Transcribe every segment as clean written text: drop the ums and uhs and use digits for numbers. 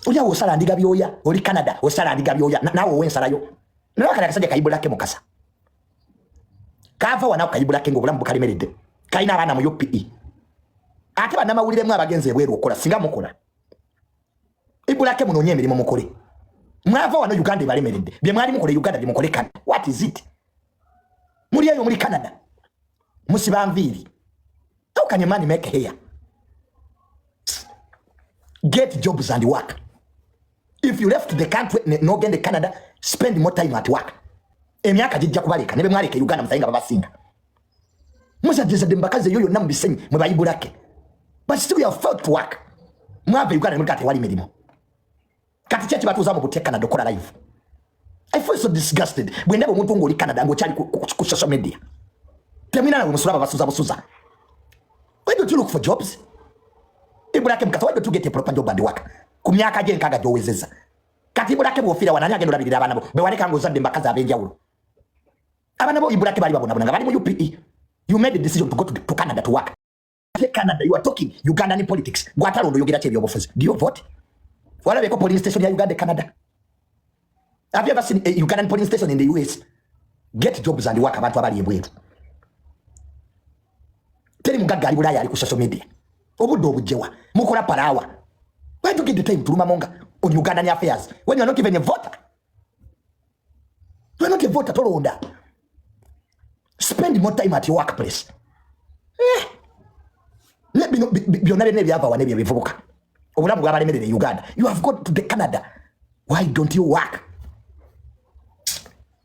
Oya osala ndiga byoya oli Canada osala ndiga byoya nawe wensalayo nawe kana kasajja ka Ibra K Mukasa kava wana ka Ibra K ngo bulamu bukalemeredde kaina abana mu UPE ate bana mawulire mwe abagenze bweru okola singa mukola Ibra K munonye emirimo mukore mwava wano Uganda balemeredde bye mwali mukole Uganda bye mukole Canada what is it muri ayo muri Canada musibamviri how can a man make here get jobs and work? If you left the country no get the Canada spend more time at work emyaka jijja kubaleka nebe mwaleke Uganda mutainga babasinga musajeza dembakaze yoyo namubisenyi mwe bayibula ke but still you have fought to work mwave Uganda mwikate wali mirimo kati chechi batuza mu kuteka na dokola live. I feel so disgusted when never muntu ngoli Canada ngo chali ku social media temina na musura basuza why don't you look for jobs? Ibra K Mukasa why don't you get a proper job and work kumyaka je nkaga jowezeza kati Ibra K bofira wananya agendo labirira abana bo bewaneka ngo zande mbakaza abenjawulo abana bo Ibra K bali babona bali mu UPE. You made the decision to go to Canada to work. Canada, you are talking Ugandan politics. Gwatarondo yogera chebyo bofuzi. Do you vote? Wala beko polling station ya Uganda, Canada. Have you ever seen a Ugandan polling station in the US? Get jobs and work abantu abali ebwetu. Teri mugaga ali bulaya ali ku social media. Obudo obujewa. Mukola parawa. Why do you get the time to rumamonga on Ugandan affairs when you are not even a voter? You are not a voter toronda. Spend more time at your workplace. Let me know beyond never ever one never voka. Obulamu bwabalemerere Uganda. You have got to the Canada. Why don't you work?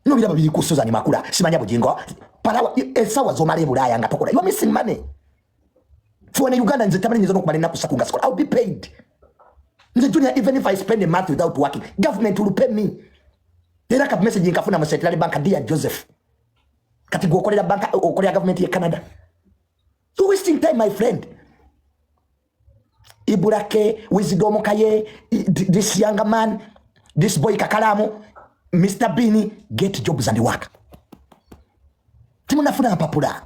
No biraba biri kusoza ni makula simanya bujingo. Para esawa zo male bulaya ngatokola. You are missing money. For in Uganda nze tamani nzo nokubalina kusakunga school. I'll be paid. Nze junior even if I spend a month without working, government will pay me. Era ka message nkafuna mu Central Bank dear Joseph. Kati gokolera banka okolera government ya Canada. You wasting time my friend. Ibra K wisdom kaye this younger man, this boy Kakalaamu, Mr. Bini get jobs and work. Timunafuna papula.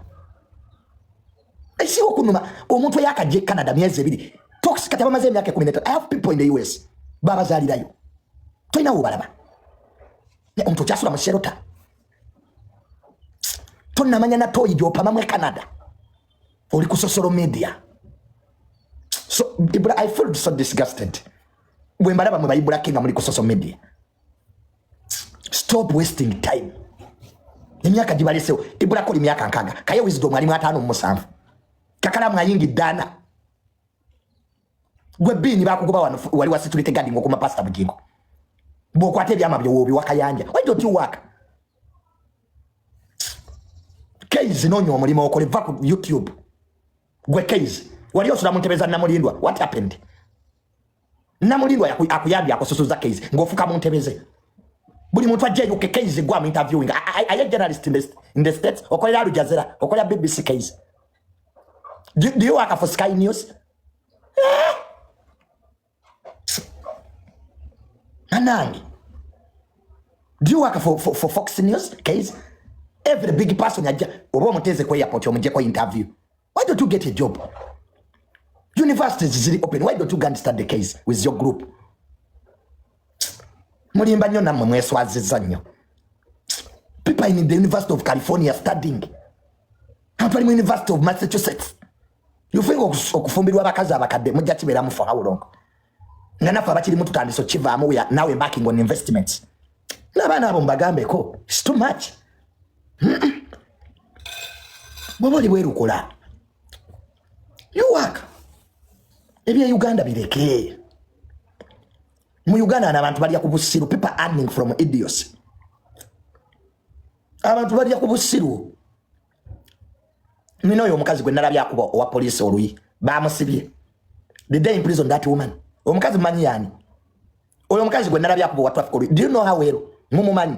Esi okunuma omuntu yakaje Canada myezi ebiri. Talks kati abamaze myaka 13. I have people in the US. Baba zalirayo. Toina ubalaba. Ne omuntu kyasula mu shelter. Tonna manya na toyi jopama mu Canada. Oli ku social media. So I feel so disgusted. When baraba mu Ibra K muri ku social media. Stop wasting time. Emyaka gibalese Ibra K emyaka nkaga. Kaye wisdom ali mu 5 mu 7. Kakalaamu ayingi dana. Gwe bini bakugoba wali wa security guard ngo kuma pastor bugingo. Bokwate byama byo wobi wakayanja. Why don't you work? Case no nyo mulimo okole va ku YouTube. Gwe case wali osula muntebeza na mulindwa. What happened? Na mulindwa akuyambya akososoza case ngofuka muntebeze. Buli muntu ajje yuke case gwa mu interviewing. I a journalist in the States okolera Al Jazeera okolera BBC case. Do you work for Sky News? Anangi. Do you work for Fox News case? Every big person yaja obo muteze kwa airport yo muje kwa interview. Why don't you get a job? Universities is open. Why don't you go and start the case with your group? Mulimba nyo na mweswaziza nyo. People in the University of California studying. People in the University of Massachusetts. You think okufumbirwa abakazi abakadde mujja kibera mu for how long? Ngana fa bakiri mutu tandiso chiva mu ya now embarking on investments. Nabana abo mbagambe ko. It's too much. Boboli bweru kola. You work. Ebya Uganda bireke. Mu Uganda n'abantu bali yakubusiru people earning from idiots. Abantu bali yakubusiru. Mino yo mukazi gwe nalabya akuba owa police oluyi bamusibye. The day in prison that woman. Omukazi manyi yani. Oyo mukazi gwe nalabya akuba owa traffic oluyi. Do you know how well? Mumumanyi.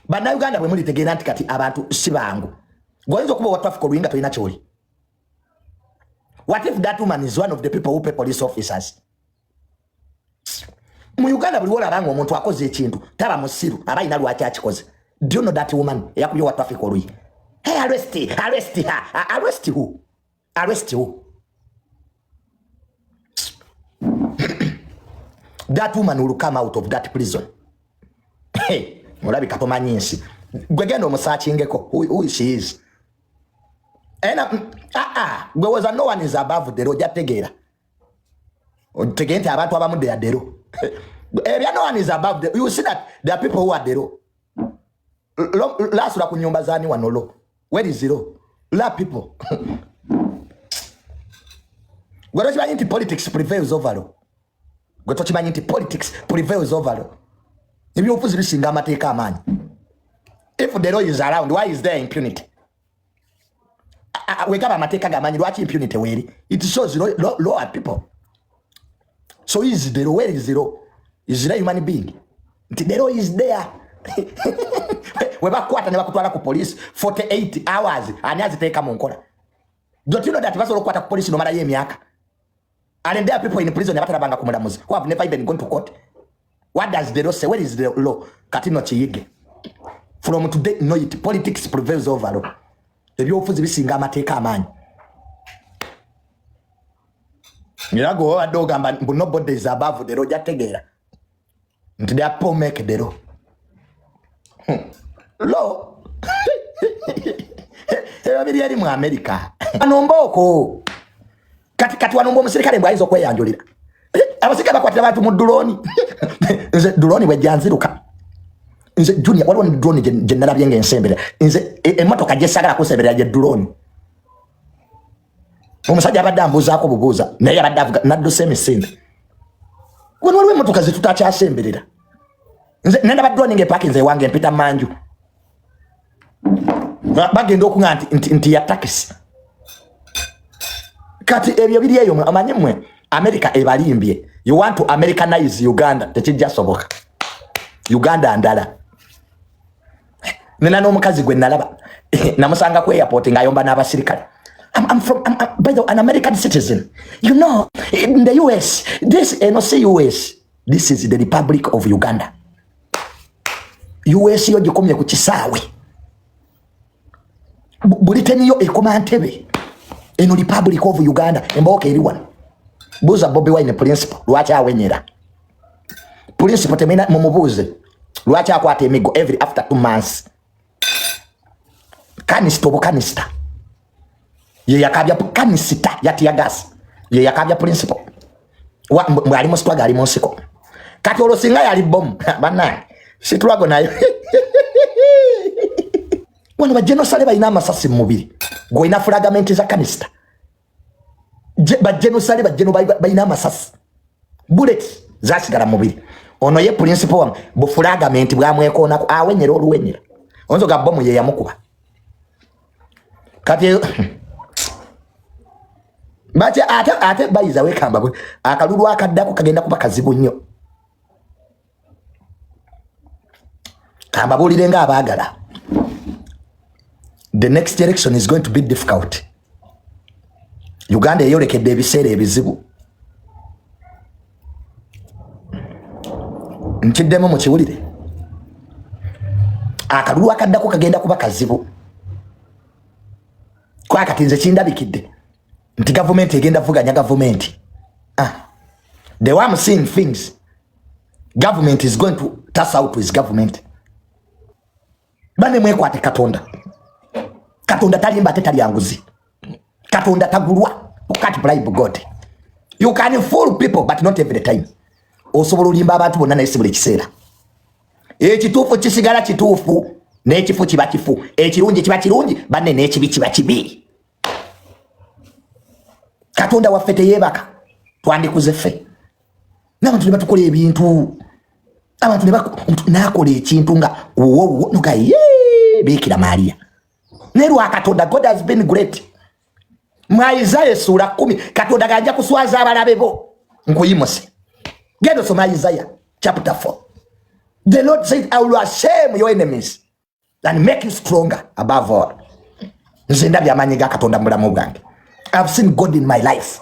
Bana Uganda bwe muli tegera nti kati abantu sibangu. Goyinza okuba owa traffic oluyi nga tolina kyoli. What if that woman is one of the people who pay police officers? Mu Uganda buli wola bango omuntu akoze ekintu taba musiru abayina lwaki akikoze. Do you know that woman yakubye owa traffic oluyi? Hey, arrest her. Arrest who? Arrest who? that woman will come out of that prison. Hey, mulabika tomanyinsi. Gwe genda omusaachingeko who she is. And gwe was no one is above the law. Jategeera. Otegente abantu abamu de adero. No one is above the. You see that there are people who are the law. Last kunyumba zani wanolo. Where is zero? La people. Gwe tochimanyi nti politics prevails over law. Gwe tochimanyi nti politics prevails over law. Ebyobufuzi bisinga amateeka amaanyi. If the law is around, why is there impunity? We got amateeka gamanyi lwaki impunity weri. It shows law at people. So is the law? Where is the law? Is there a human being? The law is there. We bakwata ne bakutwala ku police 48 hours ani aziteeka mu nkola. Don't you know that basobola okukwata ku police no mara y'emyaka? And there are people in prison abatalabanga ku mulamuzi who have never even gone to court. What does the law say? Where is the law? Katino chiyige. From today, no, it politics prevails over law. Ebyobufuzi bisinga amateeka amaanyi. Mirago adogamba nobody is above the law. Jategeera nti they are poor make the law. Law. Ebabiri yali mu America. Anomboko. Kati wanombo omusirikale mbwaizo kweyanjulira. Abasirikale bakwatira abantu mu drone. Nze drone bwe janziruka. Nze Junior waliwo ni drone je nalabye ng'ensembera. Nze emmotoka gye sagala kusembera je drone. Omusajja abadde ambuuzaako bubuuza naye abadde avuga nadduse emisinde. Waliwo emmotoka ze tutakyasemberera. Nze nenda ba drone ng'epaaki nze wange mpita manju. Bagenda okuŋŋa nti ya taxi. Kati ebyo biri eyo amanyi mmwe America ebalimbye. You want to Americanize Uganda. Tekijja soboka. Uganda ndala. Nina n'omukazi gwe nalaba. Namusanga ku airport ng'ayomba n'abasirikale. I'm by the way, an American citizen. You know, in the US, this, no say US, this is the Republic of Uganda. US yo gikomye ku kisaawe. Buliteni yo ekoma Ntebe. Eno Republic of Uganda, emboka eriwana. Buza Bobi Wine principle, lwacha awenyera. Principle temena mumubuze. Lwacha akwata emigo every after 2 months. Kanista. Ye yakabya kanisita yati ya gas. Ye yakabya principle. Mwali mustwaga ali monsiko. Kati olosinga yali bom. Bana. Situwago nayo. Wano bajenosale bayina amasasi mu mubiri. Go ina fragment za kanista. Bajenosale bayina amasasi. Bullets zasigala mu mubiri. Ono ye principle wam bu fragment bwamwekona ko awenyera oluwenyera. Onzo ga bomu ye yamukuba. Kati baje ate bayiza wekamba bwe akalulu akaddako kagenda kuba kazibu nnyo. Kamba bulire nga abaagala. The next election is going to be difficult. Uganda eyolekedde ebiseera ebizibu. Nkiddemu mu kiwulire. Akalulu akaddako kagenda kuba kazibu. Kwa kati nze kindabikidde. Nti government egenda vuganya government. The way I'm seeing things, government is going to toss out with government. Bane mwekwate Katonda. Katonda talimba tali yanguzi. Katonda tagulwa. You can't bribe God. You can fool people but not every time. Osobola olimba abantu bonna naye sibuli kiseera. Ekituufu kisigala kituufu n'ekifu kiba kifu. Ekirungi kiba kirungi banne n'ekibi kiba kibi. Katonda waffe teyebaka. Twandikuze ffe. N'abantu ne batukola ebintu. Abantu ne nakola ekintu nga wowo nuga Bikira Maria. Nerwa Katonda, God has been great. Isaiah sura 10 Katonda ganja kuswaza abalabe bo. Nkuyimose. Gendo soma Isaiah chapter 4. The Lord said, I will shame your enemies and make you stronger above all. Nzenda byamanyi ga Katonda mulamu bwange. I have seen God in my life.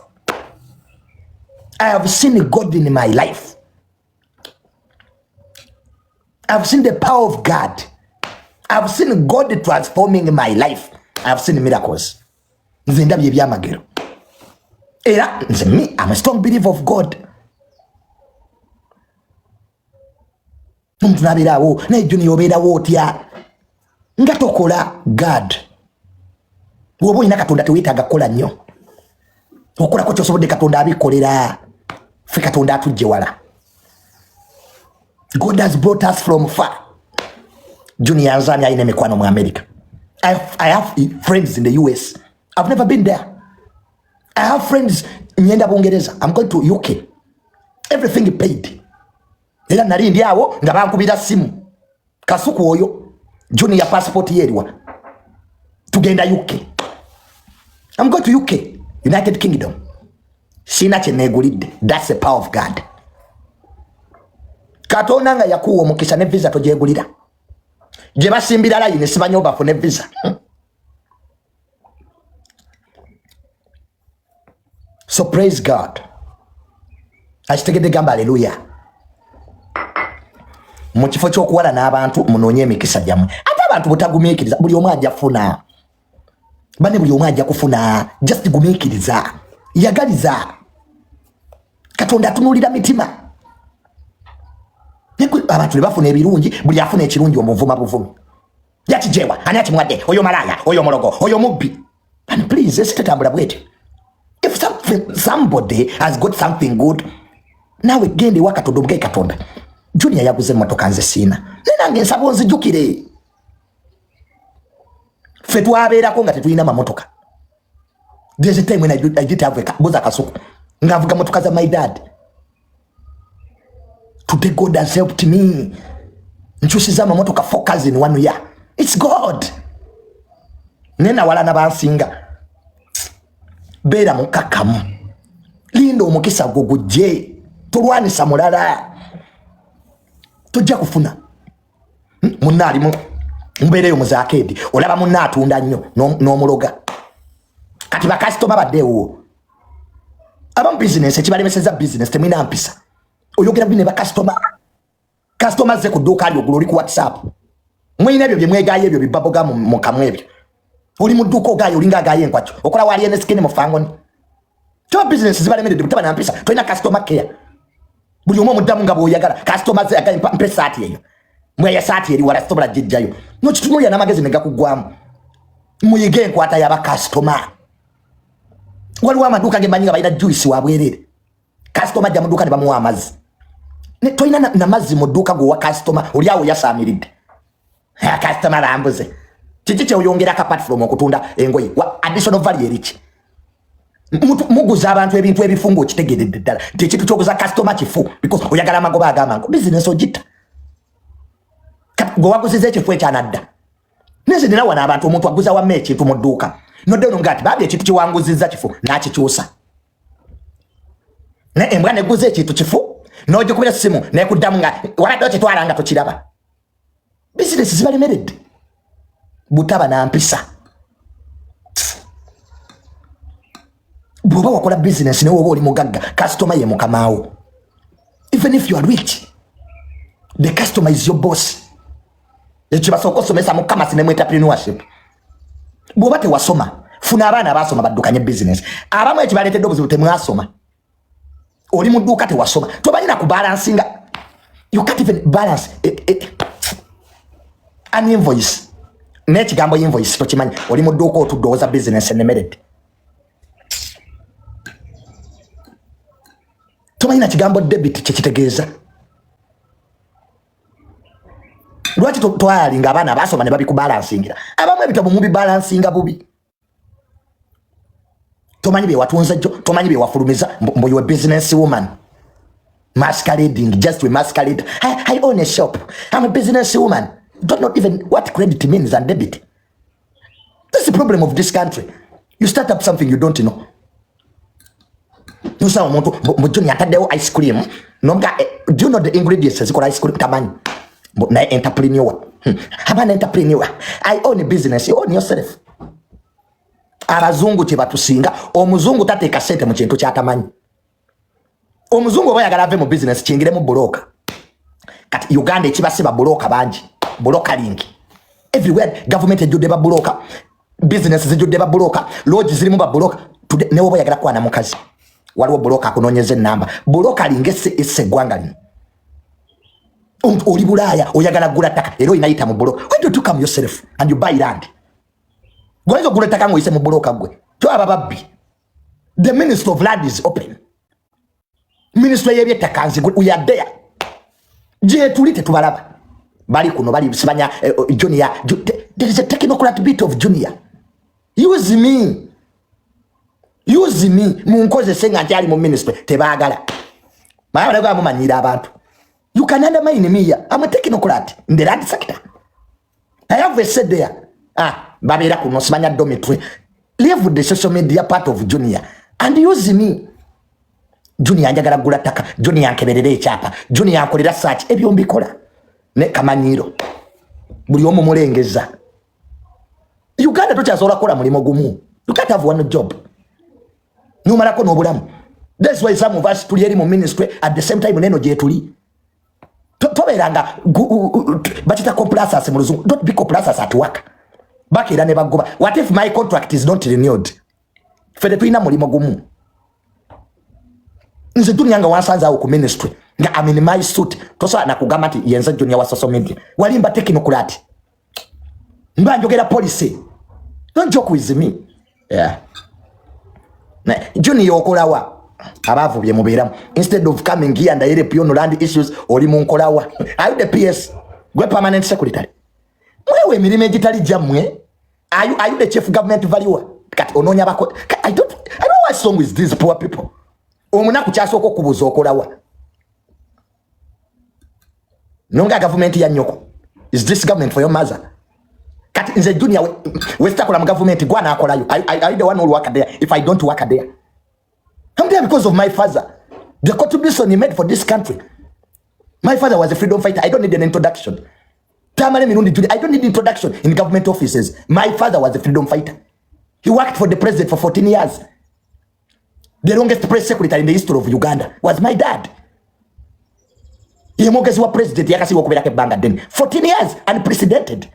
I have seen God in my life. I have seen the power of God. I have seen God transforming my life. I have seen miracles. Nzenda byamagero. Era nze me, I'm a strong believer of God. Omuntu naberawo naye Junior obeerawo otya nga tokola God bw'oba olina Katonda teweetaaga kukola nnyo okolako kyosobodde Katonda abikolera ffe Katonda atujje wala. God has brought us from far. Junior Nzani ayina emikwano mu America. I have friends in the US. I've never been there. I have friends nyenda Bungereza. I'm going to UK. Everything paid. Era nali ndi awo nga bankubira simu. Kasuku oyo Junior passport yeriwa. Tugenda UK. I'm going to UK. United Kingdom. Sina kyenegulidde. That's the power of God. Katonda nga yakuwa omukisa ne visa togyegulira. Gye basimbira layini sibanyo bafune visa. So praise God. Akitegedde gamba hallelujah. Mu kifo ky'okuwala n'abantu munoonye emikisa gyammwe. Ate abantu butagumiikiriza buli omu ajja kufuna. Bane buli omu ajja kufuna. Just gumiikiriza. Yagaliza. Katonda atunuulira mitima. Abantu ne bafuna ebirungi buli afuna ekirungi omuvuma buvumi. Yakijewa ani akimwadde oyo malaya oyo mologo oyo mubbi. And please esitetambula bwete. If somebody has got something good, nawe gende Katonda obwe Katonda. Junior yaguze motoka nze sina. Nenange nsabo nzijukire. Ffe twabeerako nga tetulina mamotoka. There's a time when I did have a boza kasuku. Ngavuga motoka za my dad. Today God has helped me. Nchusiza mamotoka focus in 1 year. It's God. Nena wala nabansinga. Beera mukakamu. Lindo omukisa guguje. Tulwanisa mulala. Tujja kufuna. Munnalimu. Mbeereyo muzakedi. Olaba munna atunda nnyo n'omuloga. Kati bakasitoma baddeewo. Abamu business ekibalemeseza business temwina mpisa. Oyogera bine customer ze ku dduuka lyo oli ku WhatsApp. Mwina ebyo bye mwegaye ebyo bibaboga mu kamwe ebyo. Oli mu dduuka ogaye olinga agaye enkwacho. Okola wali ene skin mu fangoni. Kyo business zibalemedde butaba na mpisa. Toyina customer care. Buli omu omuddamu nga bw'oyagala. Customer ze agaye mpe saati eyo. Mweya saati eri wala sobola jijjayo. No kitunulya n'amagezi ne gakugwamu. Muyige enkwata y'aba customer. Waliwo amaduuka gemanyi nga balina juice wabwerere. Customer ajja mu dduuka ne bamuwa amazzi. Ne toyina na mazzi mu dduuka go wa customer oli awo yasaamiridde. Customer bambuze. Kiki kyeyongera ka platform okutunda engoye. Additional value eriki. Muguza abantu ebintu ebifungo kitegeredde ddala. Tekitu kyoguza customer kifu because oyagala amagoba agamango. Business ogita. Go waguziza ekifu ekyanadda. Neze nina wana abantu omuntu aguza wa mechi ekintu mu dduuka. Nodde ono ngati baabye ekintu kiwanguzizza kifu n'akikyusa. Ne embwa neguza ekintu kifu n'ogikubira simu nekuddamu nga wabadde okitwala nga tokiraba. Business zibalemeredde. Butaba na mpisa. Bw'oba wakola business ne woba oli mugagga customer ye mukamaawo. Even if you are rich, the customer is your boss. Ekibasooka osomesa mu kamasi ne mu entrepreneurship. Bw'oba tewasoma funa abaana basoma baddukanye business. Abamu ekibaleetedde obuzibu temwasoma. Oli mu dduuka tewasoma. Tobalina ku balansinga. You can't even balance an invoice. N'ekigambo invoice tokimanyi. Oli mu dduuka otudooza business enemeredde. Tobalina kigambo debit kyekitegeeza. Lwaki twayalinga abaana basoma ne babikubalansingira. Abamu ebitabo mubi balansinga bubi. Tomanyi bye watunza jjo, tomanyi bye wafulumiza, mbo you a business woman. Masquerading, just we masquerade. I own a shop. I'm a business woman. Don't know even what credit means and debit. That's the problem of this country. You start up something you don't know. You say omuntu mujuni ataddewo ice cream. Nomga, do you know the ingredients ezikola ice cream tamanyi? Na entrepreneur. I'm an entrepreneur. I own a business. You own yourself. Abazungu kye batusinga omuzungu tateeka sente mu kintu kyatamanyi. Omuzungu oba yagala ave mu business kingire mu buloka. Kati Uganda ekibasiba buloka bangi. Buloka link. Everywhere government ejjudde ba buloka. Business zijjudde ba buloka. Lodge zirimu ba buloka. Ne oba yagala kwana mukazi. Waliwo buloka akunoonyeza ennamba. Buloka link esse eggwanga lino. oli Bulaya oyagala gula ttaka era oyinayita mu bulo. Why don't you come yourself and you buy land? Gwaizo gula ttaka ngoyise mu buloka gwe. Twaba babbi. The Ministry of Land is open. Ministry y'ebyettaka nzi we are there. Je tuli tetubalaba. Bali kuno bali sibanya Junior. There is a technocrat bit of Junior. Use me. Use me. Munkoze senga nti ali mu ministry tebagala. Maya balaga mumanyira abantu. You can undermine me here. I'm a technocrat in the land sector. I have said there. Babera kuno sibanya dormitory. Leave with the social media part of Junior and use me. Junior njagala gula ttaka. Junior nkeberere ekyapa. Junior akolera search ebyo mbikola. Ne kamanyiro. Buli omu mulengeza. Uganda tokyasobola kola mulimo gumu. You can't have one job. Numalako n'obulamu. That's why some of us tuli eri mu ministry at the same time neno gye tuli. Toberanga bachita complacers mu luzungu. Don't be complacers at work. Bakira ne bagoba. What if my contract is not renewed? Fede tuina mulimo gumu. Nze tunyanga wansanza ku ministry. Nga I'm in my suit. Tosa na kugamba ati yenza Junior wa social media. Walimba technocrat. Mba njogera policy. Don't joke with me. Yeah. Na Junior okolawa. Abavu bye muberamu. Instead of coming here and help you on land issues, oli munkolawa. Are you the PS? Gwe permanent secretary. Mwewe emirimo egitali jamwe. Are you the chief government valuer? Kati ononya bako. I don't know what song is these poor people. Omunaku kyasoko kubuza okolawa. Nonga government ya nyoko. Is this government for your mother? Kati nze Junior westakola mu government gwana akolayo. I the one who work there if I don't work there. I'm there because of my father. The contribution he made for this country. My father was a freedom fighter. I don't need an introduction. Tamale Mirundi Jr. I don't need introduction in government offices. My father was a freedom fighter. He worked for the president for 14 years. The longest press secretary in the history of Uganda was my dad. He was president. 14 years, unprecedented.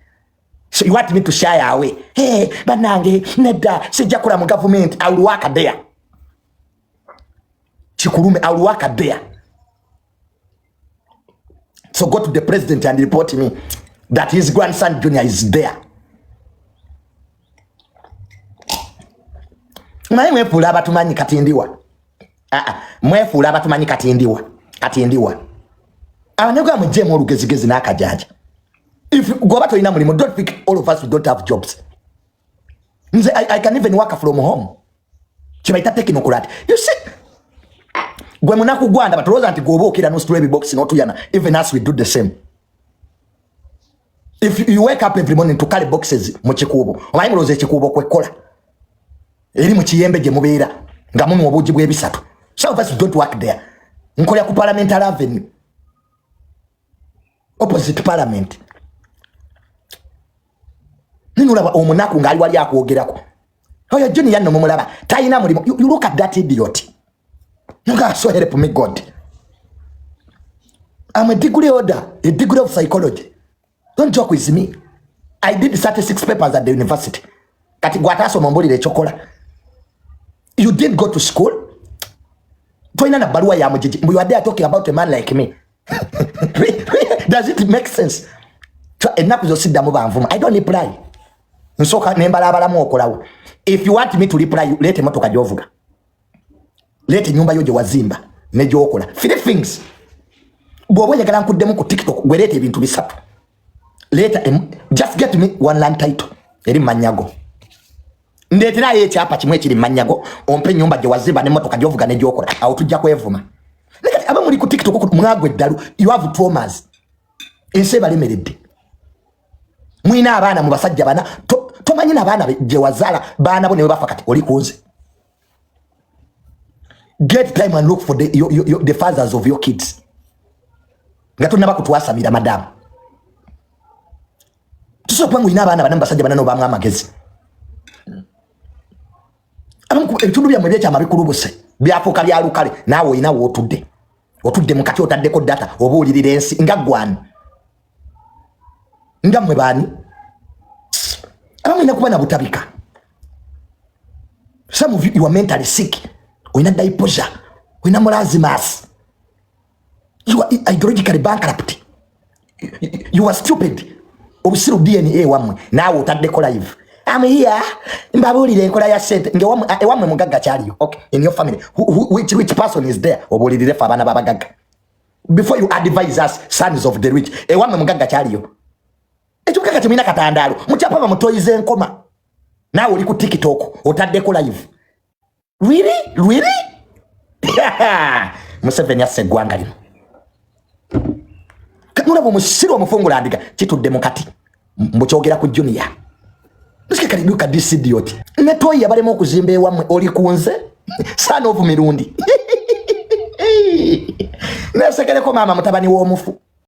So you want me to shy away? Hey, banange, neda, sejakura mu government. I will work there. Chikurume, I will work there. So go to the president and report to me that his grandson Junior is there. Mwefula abatumanyi katindiwa. Mwefula abatumanyi katindiwa. Abanyaga mujje mu lugezigezi n'akajaja. If go bato ina mulimo, don't think all of us we don't have jobs. I can even work from home. Chibaita technocrat. You see, gwe munaku gwanda batuloza anti gobo okira no story box no tuyana. Even us we do the same. If you wake up every morning to carry boxes mu kikubo, omanyi muloze ekikubo kwekola. Eri mu kiyembe gye mubeera nga mumu obuji bw'ebisatu. Some of us don't work there. Nkolya ku parliamentary avenue. Opposite parliament. Ninulaba omunaku ngali wali akwogerako. Oyo Junior yanno mumulaba. Tayina mulimo. You look at that idiot. You guys so help me God. I'm a degree holder, a degree of psychology. Don't joke with me. I did 36 papers at the university. Kati gwataso mombolire chokola. You didn't go to school? Toina na barua ya mujiji. You are there talking about a man like me. Does it make sense? Enaku zo sidda mu banvuma. I don't reply. Nsoka nembala abalamu okolawo. If you want me to reply, lete motoka jovuga. Lete nyumba yoje wazimba nejo okola. 3 things. Bwoboye gala nkuddemu ku TikTok gwerete ebintu bisatu. Later just get me one land title. Eri manyago. Ndetera ekyapa kimwe kiri manyago ompe nyumba je wazimba ne motoka jovuga nejo okola. Awo tujja kwevuma. Nekati aba muri ku TikTok ku mwagwe ddalu. You have traumas. Enseba limeredde. Mwina abaana mu basajja bana tomanyi na baana je wazala baana bo ne bafa kati oli kunze. Get time and look for the fathers of your kids. Ngato naba kutwasamira madam. Tuso kwangu ina abaana bana basajja bana no bamwa amagezi. Abamu ebitundu bya mwebya kyama bikulubuse. Byafuka bya lukale nawe ina wotudde. Otudde mukati otaddeko data obuulirira ensi nga gwani. Nga mwe bani. Abamu ina kuba na butabika. Some of you are mentally sick. Wina diposure. Wina mulazimas. You are ideologically bankrupt. You are stupid. Obusiru DNA wamwe nawe utaddeko live. I'm here. Mbabulire enkola ya sente nge wamwe mugagga kyaliyo. Okay, in your family which person is there? Obulirire fa abana babagagga. Before you advise us sons of the rich. Wamwe mugagga kyaliyo. Ekyo kaka kimina katandalo. Muchapa ba mutoyize enkoma. Nawe uli ku TikTok otaddeko live. Really? Museveni asegwanga lino. Kanula musiro omufungula andika kitudde mukati. Mbukyogera ku Junior. Nsikali look at this idiot. Netoyi abalemo okuzimba ewamwe oli kunze. Son of Mirundi. Nasekeleko mama mutabani w'omufu.